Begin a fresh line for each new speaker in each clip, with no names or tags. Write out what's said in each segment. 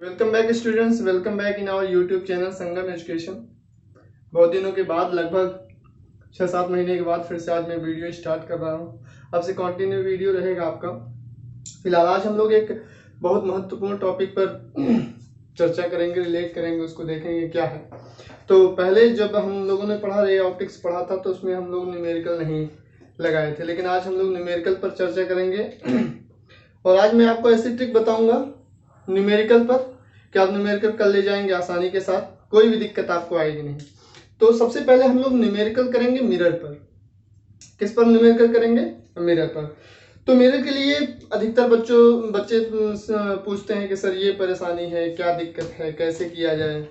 Welcome back students, welcome back in our YouTube channel Sangam education. बहुत दिनों के बाद, लगभग 6-7 महीने के बाद फिर से आज मैं वीडियो स्टार्ट कर रहा हूँ। अब से कंटिन्यू वीडियो रहेगा आपका। फिलहाल आज हम लोग एक बहुत महत्वपूर्ण टॉपिक पर चर्चा करेंगे, रिलेट करेंगे, उसको देखेंगे क्या है। तो पहले जब हम लोगों ने पढ़ा, रे ऑप्टिक्स पढ़ा था, तो उसमें हम लोग न्यूमेरिकल नहीं लगाए थे, लेकिन आज हम लोग न्यूमेरिकल पर चर्चा करेंगे। और आज मैं आपको ऐसी ट्रिक बताऊंगा न्यूमेरिकल पर कि आप न्यूमेरिकल कर ले जाएंगे आसानी के साथ, कोई भी दिक्कत आपको आएगी नहीं। तो सबसे पहले हम लोग न्यूमेरिकल करेंगे मिरर पर। किस पर न्यूमेरिकल करेंगे? मिरर पर। तो मिरर के लिए अधिकतर बच्चे पूछते हैं कि सर ये परेशानी है, क्या दिक्कत है, कैसे किया जाए,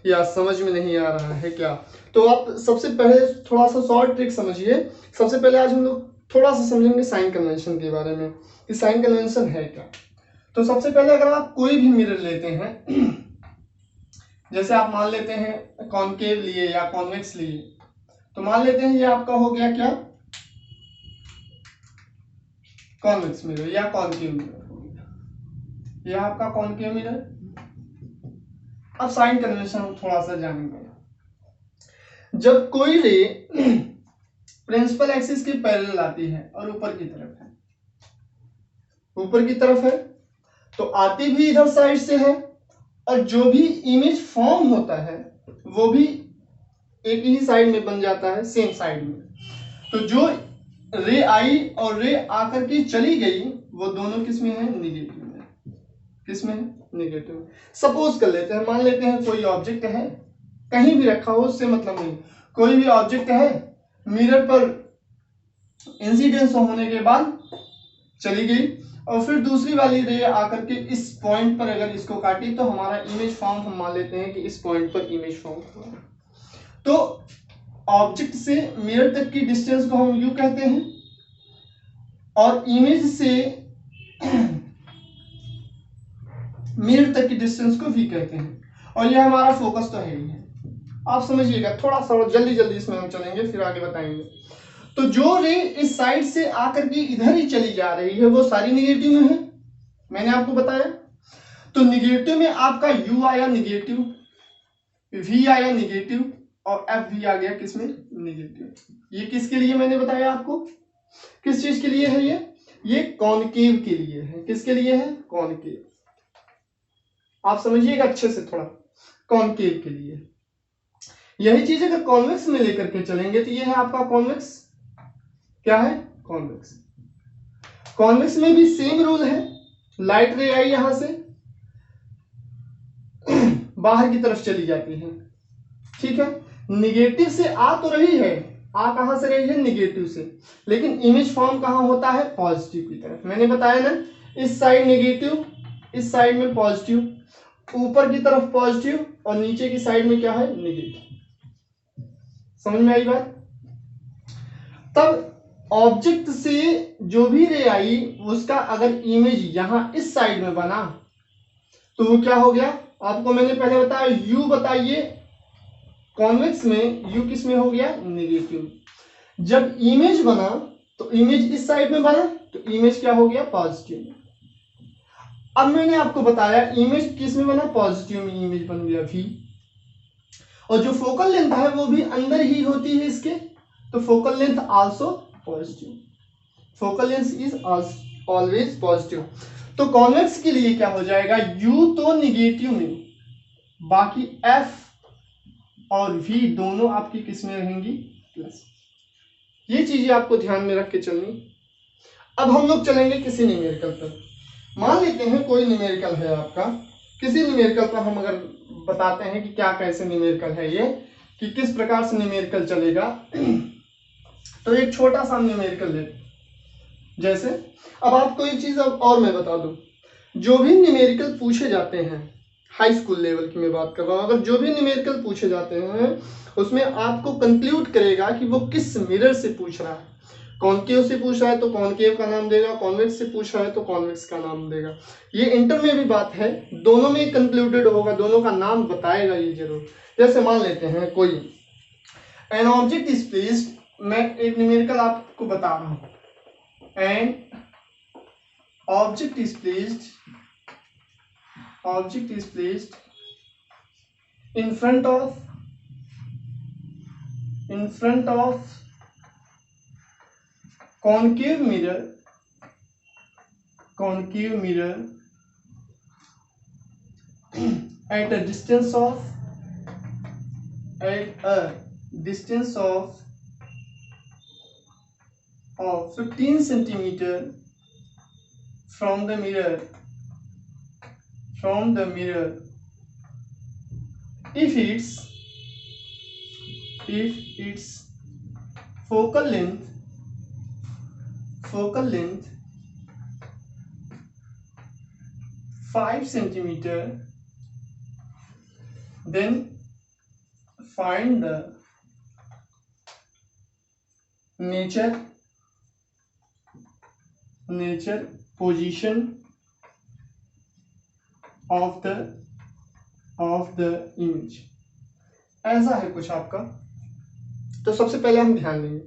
या समझ में नहीं आ रहा है क्या। तो आप सबसे पहले थोड़ा सा शॉर्ट ट्रिक समझिए। सबसे पहले आज हम लोग थोड़ा सा समझेंगे साइन कन्वेंशन के बारे में कि साइन कन्वेंशन है क्या। तो सबसे पहले अगर आप कोई भी मिरर लेते हैं, जैसे आप मान लेते हैं कॉनकेव लिए या कॉन्वेक्स लिए, तो मान लेते हैं ये आपका हो गया क्या, कॉन्वेक्स मिरर या कॉनकेव मिरर हो गया, ये आपका कॉनकेव मिरर। अब साइन कन्वेंशन हम थोड़ा सा जानेंगे। जब कोई रे प्रिंसिपल एक्सिस के पैरेलल आती है और ऊपर की तरफ है, ऊपर की तरफ है, तो आती भी इधर साइड से है, और जो भी इमेज फॉर्म होता है वो भी एक ही साइड में बन जाता है, सेम साइड में। तो जो रे आई और रे आकर के चली गई, वो दोनों किस में है? निगेटिव में। किस में है? निगेटिव में। सपोज कर लेते हैं, मान लेते हैं कोई ऑब्जेक्ट है, कहीं भी रखा हो उससे मतलब नहीं, कोई भी ऑब्जेक्ट है, मिरर पर इंसिडेंस होने के बाद चली गई, और फिर दूसरी वाली रे आकर के इस पॉइंट पर अगर इसको काटी, तो हमारा इमेज फॉर्म हम मान लेते हैं कि इस पॉइंट पर इमेज फॉर्म हुआ। तो ऑब्जेक्ट से मिरर तक की डिस्टेंस को हम यू कहते हैं, और इमेज से मिरर तक की डिस्टेंस को वी कहते हैं। और ये हमारा फोकस तो है ही है, आप समझिएगा। थोड़ा सा जल्दी जल्दी इसमें हम चलेंगे, फिर आगे बताएंगे। तो जो रे इस साइड से आकर के इधर ही चली जा रही है, वो सारी निगेटिव में है, मैंने आपको बताया। तो निगेटिव में आपका यू आया निगेटिव, वी आया निगेटिव, और एफ भी आ गया किसमें? निगेटिव। ये किसके लिए मैंने बताया आपको? किस चीज के लिए है ये कॉनकेव के लिए है। किसके लिए है? कॉनकेव। आप समझिएगा अच्छे से थोड़ा, कॉनकेव के लिए। यही चीज अगर कॉन्वेक्स में लेकर के चलेंगे, तो ये है आपका कॉन्वेक्स। क्या है? कॉन्वेक्स। कॉन्वेक्स में भी सेम रूल है। लाइट रे आई यहां से बाहर की तरफ चली जाती है, ठीक है। निगेटिव से आ तो रही है, आ कहां से रही है? निगेटिव से, लेकिन इमेज फॉर्म कहां होता है? पॉजिटिव की तरफ। मैंने बताया ना, इस साइड निगेटिव, इस साइड में पॉजिटिव, ऊपर की तरफ पॉजिटिव, और नीचे की साइड में क्या है? निगेटिव। समझ में आई बात? तब ऑब्जेक्ट से जो भी रे आई, उसका अगर इमेज यहां इस साइड में बना, तो वो क्या हो गया? आपको मैंने पहले बताया, यू बताइए, कॉन्वेक्स में यू किस में हो गया? निगेटिव। जब इमेज बना, तो इमेज इस साइड में बना, तो इमेज क्या हो गया? पॉजिटिव में। अब मैंने आपको बताया इमेज किस में बना? पॉजिटिव में इमेज बन गया वी, और जो फोकल लेंथ है वो भी अंदर ही होती है इसके, तो focal length also positive. Focal length is always positive. तो कॉन्वेक्स के लिए क्या हो जाएगा? यू तो निगेटिव में, बाकी एफ और वी दोनों आपकी किस में रहेंगी? प्लस। ये चीजें आपको ध्यान में रख के चलनी। अब हम लोग चलेंगे किसी न्यूमेरिकल पर। मान लेते हैं कोई न्यूमेरिकल है आपका, किसी न्यूमेरिकल पर हम अगर बताते हैं कि क्या कैसे न्यूमेरिकल है ये, कि किस प्रकार से न्यूमेरिकल चलेगा, तो एक छोटा सा न्यूमेरिकल ले, जैसे अब आपको एक चीज अब और मैं बता दूं, जो भी न्यूमेरिकल पूछे जाते हैं, हाई स्कूल लेवल की मैं बात कर रहा हूं, अगर जो भी न्यूमेरिकल पूछे जाते हैं उसमें आपको कंक्लूड करेगा कि वो किस मिरर से पूछ रहा है। कॉनकेव से पूछ रहा है तो कॉनकेव का नाम देगा, कॉन्वेक्स से पूछ रहा है तो कॉन्वेक्स का नाम देगा। ये इंटर में भी बात है, दोनों में कंक्लूडेड होगा, दोनों का नाम बताएगा ये जरूर। जैसे मान लेते हैं कोई एन ऑब्जेक्ट इज प्लेस्ड, मैं एक न्यूमेरिकल आपको बता रहा हूं, an object is placed object is placed in front of concave mirror at a distance of 15 centimeter from the mirror if its focal length 5 centimeter, then find the nature position of the image। ऐसा है कुछ आपका। तो सबसे पहले हम ध्यान देंगे,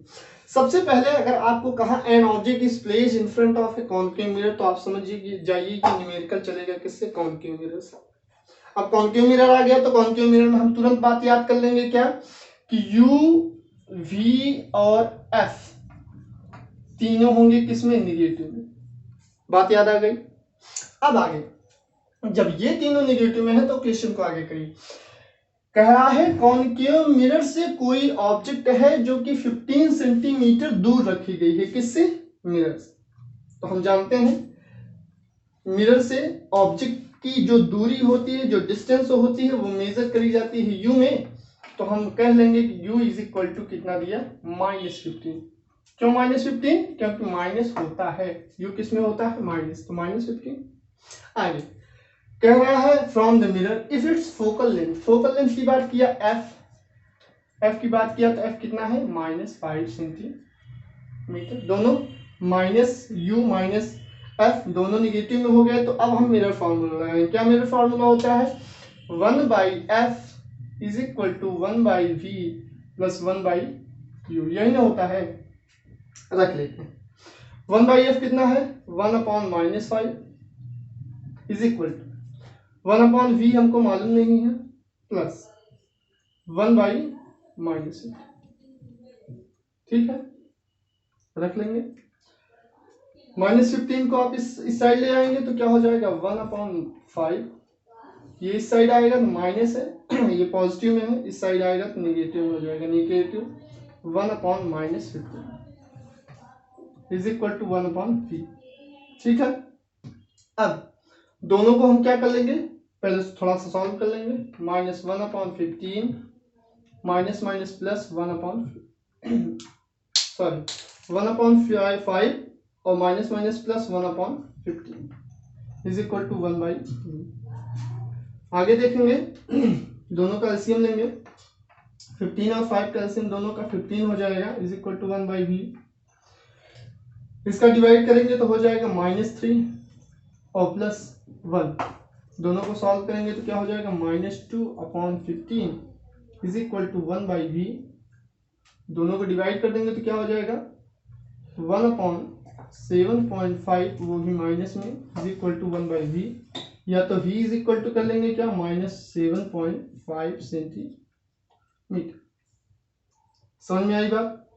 सबसे पहले अगर आपको कहा an object is place in front of a concave mirror, तो आप समझ जाइए कि न्यूमेरिकल चलेगा किससे, कॉन्केव मिरर से। अब कॉन्केव मिरर आ गया तो कॉन्केव मिरर में हम तुरंत बात याद कर लेंगे क्या, कि U, V और F तीनों होंगे किसमें, निगेटिव में। बात याद आ गई। अब आगे जब ये तीनों निगेटिव में है तो क्वेश्चन को आगे करिए। कह रहा है कॉन्केव मिरर से कोई ऑब्जेक्ट है जो कि 15 सेंटीमीटर दूर रखी गई है, किससे, मिरर से। तो हम जानते हैं मिरर से ऑब्जेक्ट की जो दूरी होती है, जो डिस्टेंस होती है, वो मेजर करी जाती है यू में। तो हम कह लेंगे कि यू इज इक्वल टू कितना दिया, -15। क्यों -15, क्योंकि माइनस होता है, यू किस में होता है, माइनस, तो -15। आगे कह रहा है from the mirror if it's focal length की बात किया, एफ की बात किया तो एफ कितना है, -5 सेंटीमीटर। दोनों माइनस यू माइनस एफ दोनों निगेटिव में हो गए। तो अब हम मिरर फार्मूला लगाएंगे। क्या मिरर फार्मूला होता है, 1/f is equal to 1/v plus 1/u, यही ना होता है। रख लेते हैं 1/f कितना है, 1/-5 इज इक्वल टू 1/v हमको मालूम नहीं है, प्लस 1/-8। ठीक है, रख लेंगे। -15 को आप इस साइड ले आएंगे तो क्या हो जाएगा, 1/5। ये इस साइड आएगा तो माइनस है, ये पॉजिटिव में है, इस साइड आएगा तो निगेटिव में हो जाएगा, negative 1/-15 is equal to 1/v। ठीक है, अब दोनों को हम क्या कर लेंगे, पहले थोड़ा सा सॉल्व कर लेंगे। -1/15 माइनस माइनस प्लस 1/5 और minus minus plus 1/15 is equal to 1/v। आगे देखेंगे दोनों का एलसीएम लेंगे, 15 और 5 का एलसीएम दोनों का 15 हो जाएगा, इज इक्वल टू 1/v। इसका डिवाइड करेंगे तो हो जाएगा -3 और +1। दोनों को सॉल्व करेंगे तो क्या हो जाएगा, -2/15 इज इक्वल टू 1/v। दोनों को डिवाइड कर देंगे तो क्या हो जाएगा, 1/7.5 वो भी माइनस में इज इक्वल टू 1/v, या तो v इज इक्वल टू कर लेंगे क्या, -7.5 सेंटीमीटर। समझ में आई बात।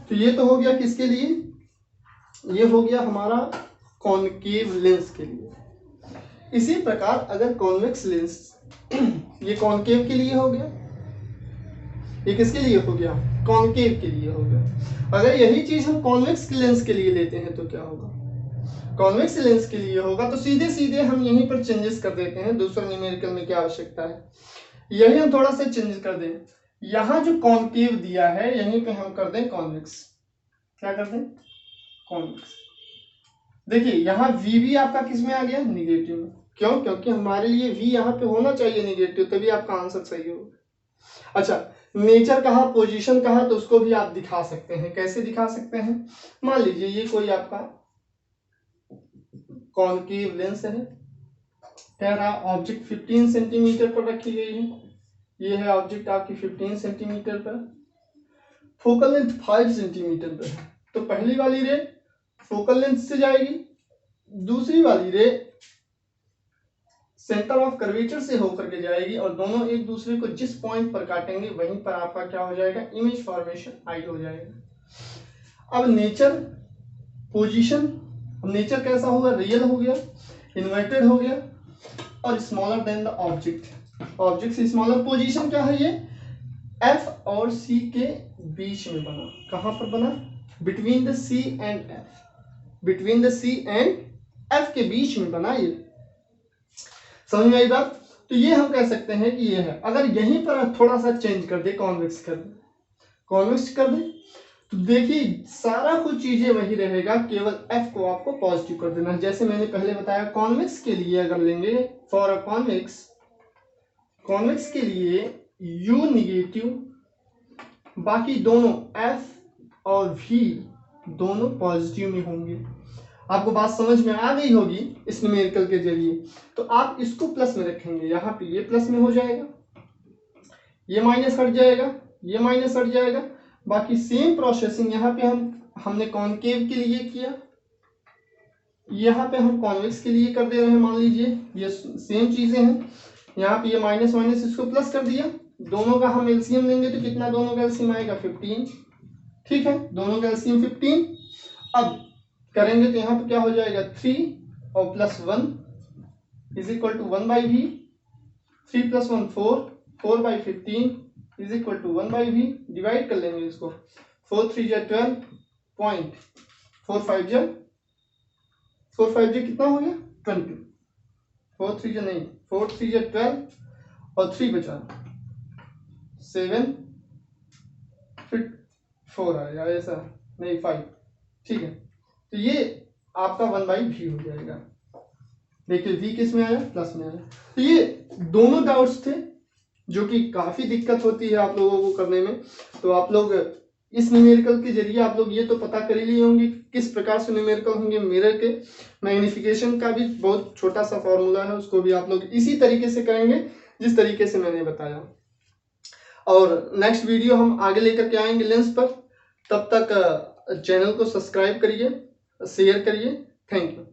तो ये तो हो गया किसके लिए, ये हो गया हमारा कॉन्केव लेंस के लिए। इसी प्रकार अगर कॉन्वेक्स लेंस, ये कॉन्केव के लिए हो गया, ये किसके लिए हो गया, कॉन्केव के लिए हो गया। अगर यही चीज हम कॉन्वेक्स लेंस के लिए लेते हैं तो क्या होगा, कॉन्वेक्स लेंस के लिए होगा तो सीधे सीधे हम यहीं पर चेंजेस कर देते हैं। दूसरा न्यूमेरिकल में क्या आवश्यकता है, यही हम थोड़ा सा चेंज कर दें। यहाँ जो कॉन्केव दिया है यहीं पे हम कर दें कॉन्वेक्स। क्या कर दें, कॉन्वेक्स। देखिए यहाँ वी भी आपका किस में आ गया, निगेटिव में। क्यों, क्योंकि हमारे लिए वी यहाँ पे होना चाहिए निगेटिव, तभी आपका आंसर सही होगा। अच्छा, नेचर कहा, पोजीशन कहा, तो उसको भी आप दिखा सकते हैं। कैसे दिखा सकते हैं, मान लीजिए ये कोई आपका कॉन्केव लेंस है, कह रहा ऑब्जेक्ट 15 सेंटीमीटर पर रखी गई है। ये है ऑब्जेक्ट आपकी 15 सेंटीमीटर पर, फोकल लेंथ 5 सेंटीमीटर पर है। तो पहली वाली रे फोकल लेंथ से जाएगी, दूसरी वाली रे सेंटर ऑफ कर्वेचर से होकर के जाएगी और दोनों एक दूसरे को जिस पॉइंट पर काटेंगे वहीं पर आपका क्या हो जाएगा, इमेज फॉर्मेशन आई हो जाएगा। अब नेचर पोजीशन, अब नेचर कैसा होगा, रियल हो गया, इन्वर्टेड हो गया और smaller than the object, object से स्मॉलर। पोजीशन क्या है, ये एफ और सी के बीच में बना, कहां पर बना, between the C and F, between the C and F के बीच में बना, ये समझ में आई बात। तो ये हम कह सकते हैं कि ये है। अगर यहीं पर थोड़ा सा चेंज कर दे, कॉन्वेक्स कर दे, कॉन्वेक्स कर दे, तो देखिए सारा कुछ चीजें वही रहेगा, केवल एफ को आपको पॉजिटिव कर देना। जैसे मैंने पहले बताया कॉन्वेक्स के लिए अगर लेंगे, फॉर अ कॉन्वेक्स, कॉन्वेक्स के लिए यू निगेटिव, बाकी दोनों एफ और वी दोनों पॉजिटिव में होंगे। आपको बात समझ में आ गई होगी इस न्यूमेरिकल के जरिए। तो आप इसको प्लस में रखेंगे, यहाँ पे ये प्लस में हो जाएगा, ये माइनस हट जाएगा, ये माइनस हट जाएगा। बाकी सेम प्रोसेसिंग यहाँ पे हमने कॉनकेव के लिए किया, यहाँ पे हम कॉन्वेक्स के लिए कर दे रहे हैं। मान लीजिए ये सेम चीजें हैं, यहाँ पे ये माइनस माइनस इसको प्लस कर दिया, दोनों का हम एलसीएम लेंगे तो कितना दोनों का एलसीएम आएगा, 15। ठीक है, दोनों का एलसीएम 15। अब करेंगे तो यहाँ पे क्या हो जाएगा, 3 और plus 1 is equal to 1/v, 3 + 1 4, 4/15 is equal to 1/v। Divide कर लेंगे इसको, 4 3 जा 12 पॉइंट, 4 5 जा 4 5 जा कितना हो गया, 20, 4 3 जा नहीं, 4 3 जा 12 और 3 बचा 7, फिर 4 आएगा, ऐसा नहीं 5। ठीक है, तो ये आपका 1/v हो जाएगा। देखिए v किस में आया, प्लस में आया। तो ये दोनों डाउट्स थे जो कि काफी दिक्कत होती है आप लोगों को करने में। तो आप लोग इस न्यूमेरिकल के जरिए आप लोग ये तो पता कर ही लिए होंगे किस प्रकार से न्यूमेरिकल होंगे। मिरर के मैग्निफिकेशन का भी बहुत छोटा सा फॉर्मूला है, उसको भी आप लोग इसी तरीके से करेंगे जिस तरीके से मैंने बताया। और नेक्स्ट वीडियो हम आगे लेकर के आएंगे लेंस पर। तब तक चैनल को सब्सक्राइब करिए, शेयर करिए। Thank you.